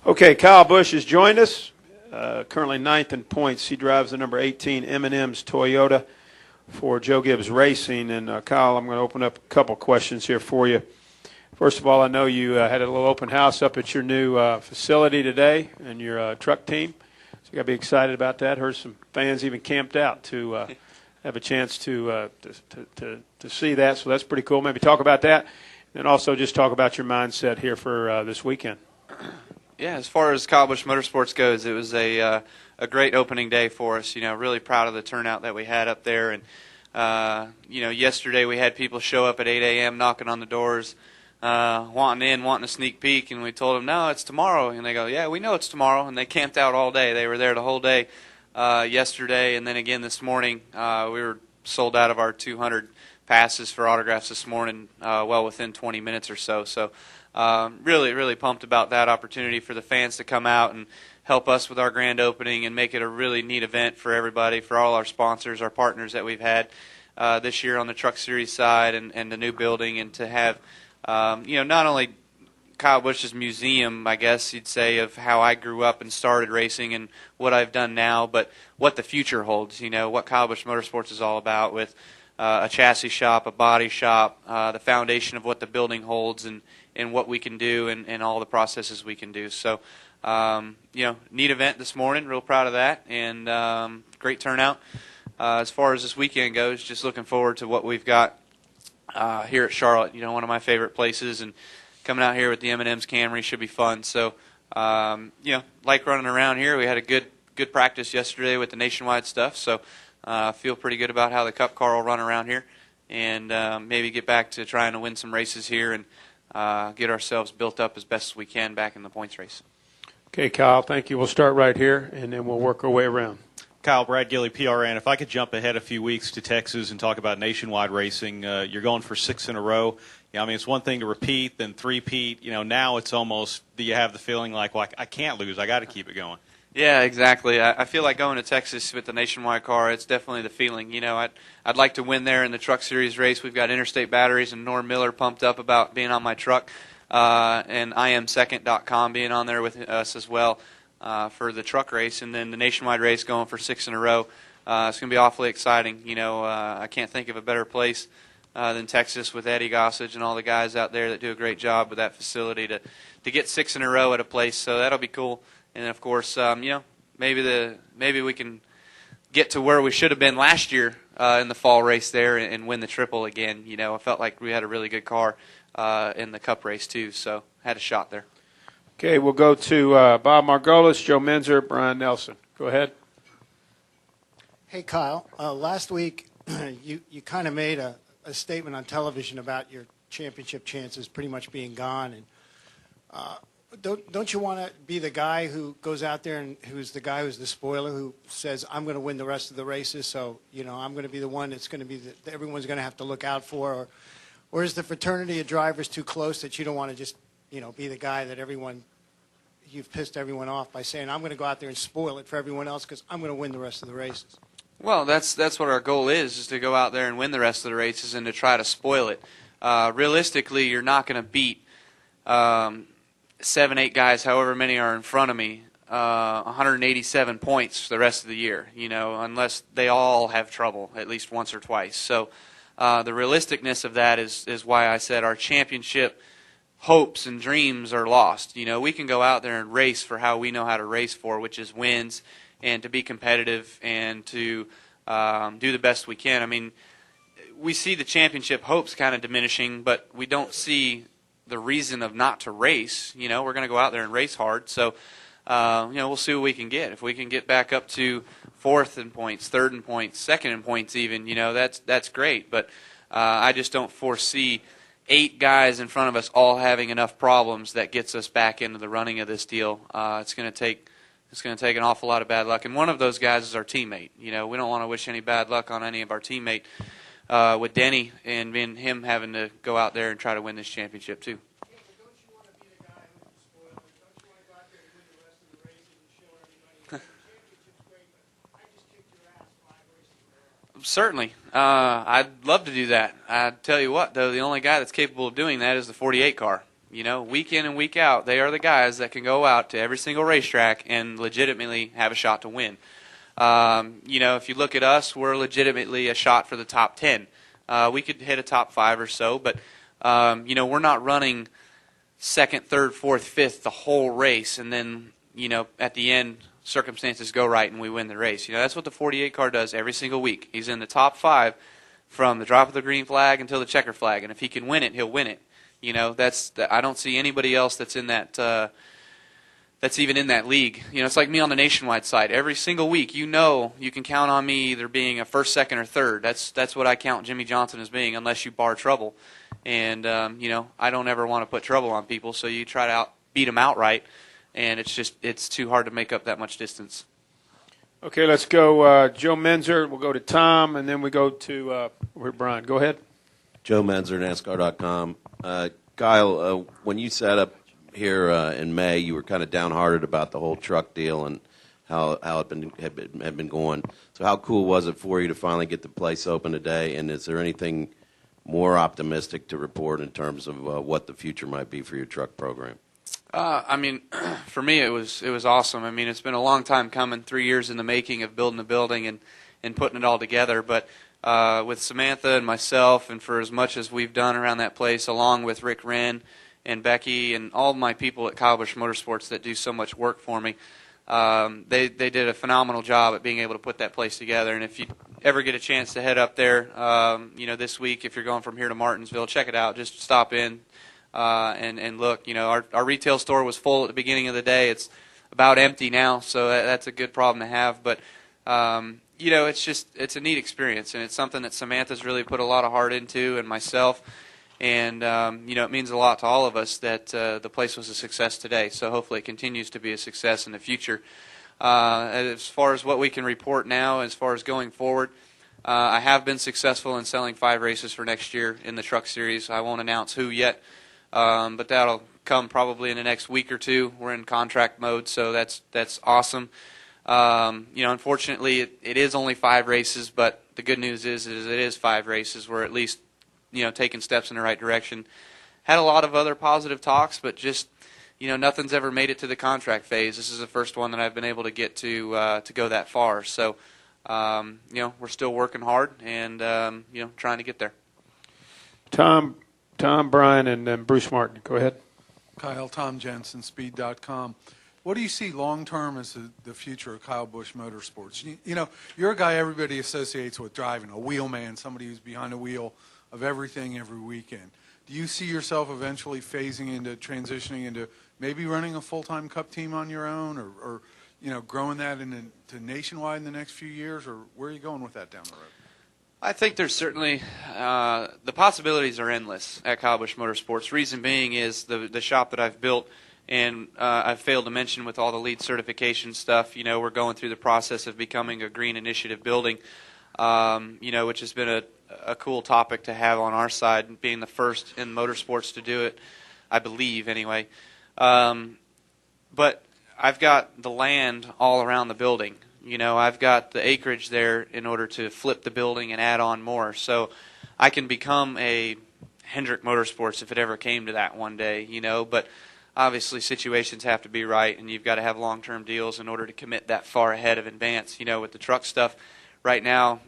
Okay, Kyle Busch has joined us, currently ninth in points. He drives the number 18 M&M's Toyota for Joe Gibbs Racing. And, Kyle, I'm going to open up a couple questions here for you. First of all, I know you had a little open house up at your new facility today and your truck team. So you got to be excited about that. Heard some fans even camped out to have a chance to see that. So that's pretty cool. Maybe talk about that. And also just talk about your mindset here for this weekend. Yeah, as far as Kyle Busch Motorsports goes, it was a great opening day for us. You know, really proud of the turnout that we had up there. And, you know, yesterday we had people show up at 8 a.m. knocking on the doors, wanting a sneak peek. And we told them, no, it's tomorrow. And they go, yeah, we know it's tomorrow. And they camped out all day. They were there the whole day yesterday. And then again this morning, we were sold out of our 200 passes for autographs this morning, well within 20 minutes or so. So really pumped about that opportunity for the fans to come out and help us with our grand opening and make it a really neat event for everybody, for all our sponsors, our partners that we've had this year on the Truck Series side and the new building, and to have, you know, not only Kyle Busch's museum, I guess you'd say, of how I grew up and started racing and what I've done now, but what the future holds, you know, what Kyle Busch Motorsports is all about with a chassis shop, a body shop, the foundation of what the building holds and what we can do and all the processes we can do. So, you know, neat event this morning. Real proud of that, and great turnout. As far as this weekend goes, just looking forward to what we've got here at Charlotte. You know, one of my favorite places, and coming out here with the M&M's Camry should be fun. So, you know, like running around here. We had a good practice yesterday with the nationwide stuff. So, feel pretty good about how the Cup car will run around here, and maybe get back to trying to win some races here and get ourselves built up as best as we can back in the points race. Okay, Kyle, thank you. We'll start right here, and then we'll work our way around. Kyle, Brad Gilley, PRN. If I could jump ahead a few weeks to Texas and talk about nationwide racing, you're going for 6 in a row. Yeah, I mean, it's one thing to repeat, then three-peat. You know, now it's almost, do you have the feeling like, well, I can't lose, I got to keep it going? Yeah, exactly. I feel like going to Texas with the nationwide car, it's definitely the feeling. You know, I'd like to win there in the Truck Series race. We've got Interstate Batteries and Norm Miller pumped up about being on my truck, and IamSecond.com being on there with us as well for the truck race, and then the nationwide race going for 6 in a row. It's going to be awfully exciting. You know, I can't think of a better place than Texas with Eddie Gossage and all the guys out there that do a great job with that facility to get 6 in a row at a place. So that'll be cool. And of course, you know, maybe we can get to where we should have been last year in the fall race there and win the triple again. You know, I felt like we had a really good car in the Cup race too, so had a shot there. Okay, we'll go to Bob Margolis, Joe Menzer, Brian Nelson. Go ahead. Hey, Kyle. Last week, you kind of made a statement on television about your championship chances pretty much being gone, and don't you want to be the guy who goes out there and who's the spoiler who says, I'm going to win the rest of the races, so, you know, I'm going to be the one that's going to be that everyone's going to have to look out for? Or is the fraternity of drivers too close that you don't want to just, you know, be the guy that you've pissed everyone off by saying, I'm going to go out there and spoil it for everyone else because I'm going to win the rest of the races? Well, that's what our goal is to go out there and win the rest of the races and to try to spoil it. Realistically, you're not going to beat 7, 8 guys, however many are in front of me, 187 points for the rest of the year, you know, unless they all have trouble at least once or twice. So the realisticness of that is why I said our championship hopes and dreams are lost. You know, we can go out there and race for how we know how to race for, which is wins and to be competitive and to do the best we can. I mean, we see the championship hopes kind of diminishing, but we don't see the reason of not to race. You know, we're going to go out there and race hard. So, you know, we'll see what we can get. If we can get back up to 4th in points, 3rd in points, 2nd in points even, you know, that's great. But I just don't foresee 8 guys in front of us all having enough problems that gets us back into the running of this deal. It's going to take an awful lot of bad luck. And one of those guys is our teammate. You know, we don't want to wish any bad luck on any of our teammate. With Denny and him having to go out there and try to win this championship too. Yeah, but don't you want to be the guy who's the spoiler? Don't you want to go out there and win the rest of the races and show everybody the championship's great, but I just kicked your ass 5 races in a row? Certainly. I'd love to do that. I tell you what, though, the only guy that's capable of doing that is the 48 car. week in and week out, they are the guys that can go out to every single racetrack and legitimately have a shot to win. If you look at us, we're legitimately a shot for the top 10. We could hit a top 5 or so, but, we're not running second, third, fourth, fifth the whole race, and then, at the end, circumstances go right and we win the race. That's what the 48 car does every single week. He's in the top 5 from the drop of the green flag until the checker flag, and if he can win it, he'll win it. I don't see anybody else that's in that that's even in that league. It's like me on the nationwide side. Every single week, you can count on me either being a first, second, or third. That's what I count Jimmy Johnson as being, unless you bar trouble. And I don't ever want to put trouble on people, so you try to beat them outright, and it's too hard to make up that much distance. Okay, let's go Joe Menzer. We'll go to Tom, and then we go to Brian. Go ahead. Joe Menzer, NASCAR.com. Kyle, when you sat up here in May, you were kind of downhearted about the whole truck deal and how it had been going. So how cool was it for you to finally get the place open today? And is there anything more optimistic to report in terms of what the future might be for your truck program? For me, it was awesome. It's been a long time coming, 3 years in the making of building the building and putting it all together. But with Samantha and myself, and for as much as we've done around that place, along with Rick Wren and Becky and all my people at Kyle Busch Motorsports that do so much work for me, they did a phenomenal job at being able to put that place together. And if you ever get a chance to head up there, this week, if you're going from here to Martinsville, check it out. Just stop in and look. Our retail store was full at the beginning of the day. It's about empty now, so that's a good problem to have. But it's a neat experience, and it's something that Samantha's really put a lot of heart into, and myself. And, it means a lot to all of us that the place was a success today. So hopefully it continues to be a success in the future. As far as what we can report now, as far as going forward, I have been successful in selling 5 races for next year in the Truck Series. I won't announce who yet, but that'll come probably in the next week or two. We're in contract mode, so that's awesome. Unfortunately, it is only 5 races, but the good news is it is 5 races. We're at least taking steps in the right direction. Had a lot of other positive talks, but just, nothing's ever made it to the contract phase. This is the first one that I've been able to get to go that far. So, we're still working hard and, trying to get there. Tom, Brian, and then Bruce Martin. Go ahead. Kyle, Tom Jensen, Speed.com. What do you see long-term as the future of Kyle Busch Motorsports? You're a guy everybody associates with driving, a wheelman, somebody who's behind the wheel of everything every weekend. Do you see yourself eventually transitioning into maybe running a full-time Cup team on your own, or growing that to nationwide in the next few years, or where are you going with that down the road? I think there's certainly the possibilities are endless at Kyle Busch Motorsports. Reason being is the shop that I've built, and I've failed to mention with all the LEED certification stuff. We're going through the process of becoming a Green Initiative building, which has been a cool topic to have on our side, being the first in motorsports to do it, I believe, anyway. But I've got the land all around the building. I've got the acreage there in order to flip the building and add on more. So I can become a Hendrick Motorsports if it ever came to that one day, But obviously situations have to be right, and you've got to have long-term deals in order to commit that far ahead of advance. With the truck stuff right now,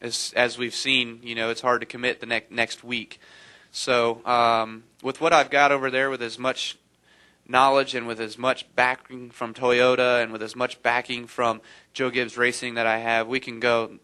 as we've seen, it's hard to commit the next week. So with what I've got over there, with as much knowledge and with as much backing from Toyota and with as much backing from Joe Gibbs Racing that I have, we can go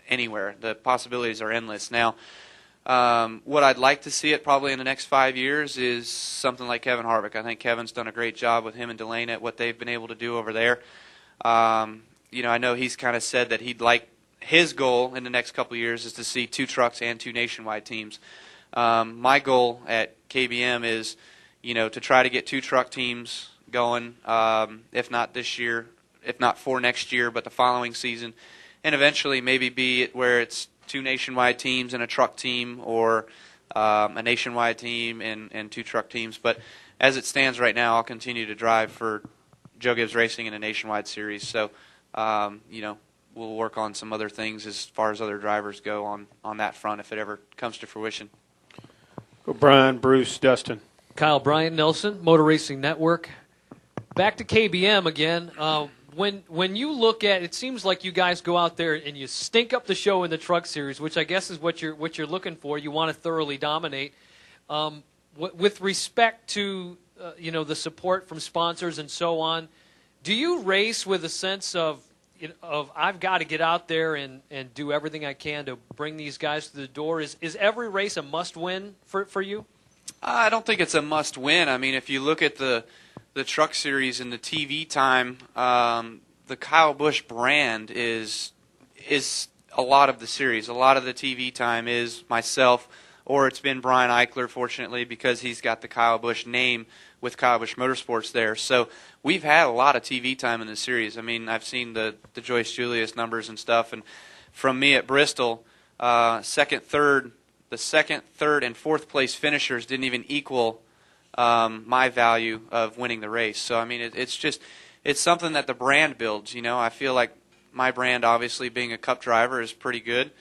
anywhere. The possibilities are endless. Now, what I'd like to see it probably in the next 5 years is something like Kevin Harvick. I think Kevin's done a great job with him and Delaney at what they've been able to do over there. I know he's kind of said that his goal in the next couple of years is to see 2 trucks and 2 nationwide teams. My goal at KBM is, to try to get 2 truck teams going, if not this year, if not for next year, but the following season, and eventually maybe be it where it's 2 nationwide teams and a truck team, or a nationwide team and 2 truck teams. But as it stands right now, I'll continue to drive for Joe Gibbs Racing in a nationwide series. So, we'll work on some other things as far as other drivers go on that front if it ever comes to fruition. Go Brian, Bruce, Dustin. Kyle Bryant Nelson, Motor Racing Network. Back to KBM again. When you look at it, seems like you guys go out there and you stink up the show in the Truck Series, which I guess is what you're looking for. You want to thoroughly dominate. With respect to the support from sponsors and so on, do you race with a sense of I've got to get out there and do everything I can to bring these guys to the door? Is every race a must-win for you? I don't think it's a must-win. I mean, if you look at the Truck Series and the TV time, the Kyle Busch brand is a lot of the series. A lot of the TV time is myself, or it's been Brian Eichler, fortunately, because he's got the Kyle Busch name with Kyle Busch Motorsports there. So we've had a lot of TV time in the series. I mean, I've seen the Joyce Julius numbers and stuff, and from me at Bristol, second, third, and fourth place finishers didn't even equal my value of winning the race. So I mean, it's something that the brand builds. I feel like my brand, obviously being a Cup driver, is pretty good.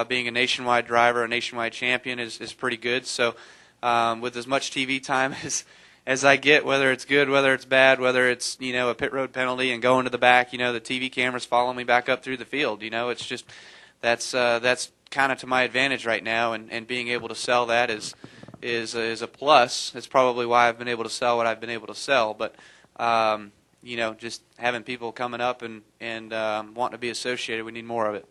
Being a nationwide driver, a nationwide champion is pretty good. So with as much TV time as I get, whether it's good, whether it's bad, whether it's a pit road penalty and going to the back, the TV cameras follow me back up through the field. It's just that's kind of to my advantage right now, and being able to sell that is a plus. It's probably why I've been able to sell what I've been able to sell. But just having people coming up and wanting to be associated, we need more of it.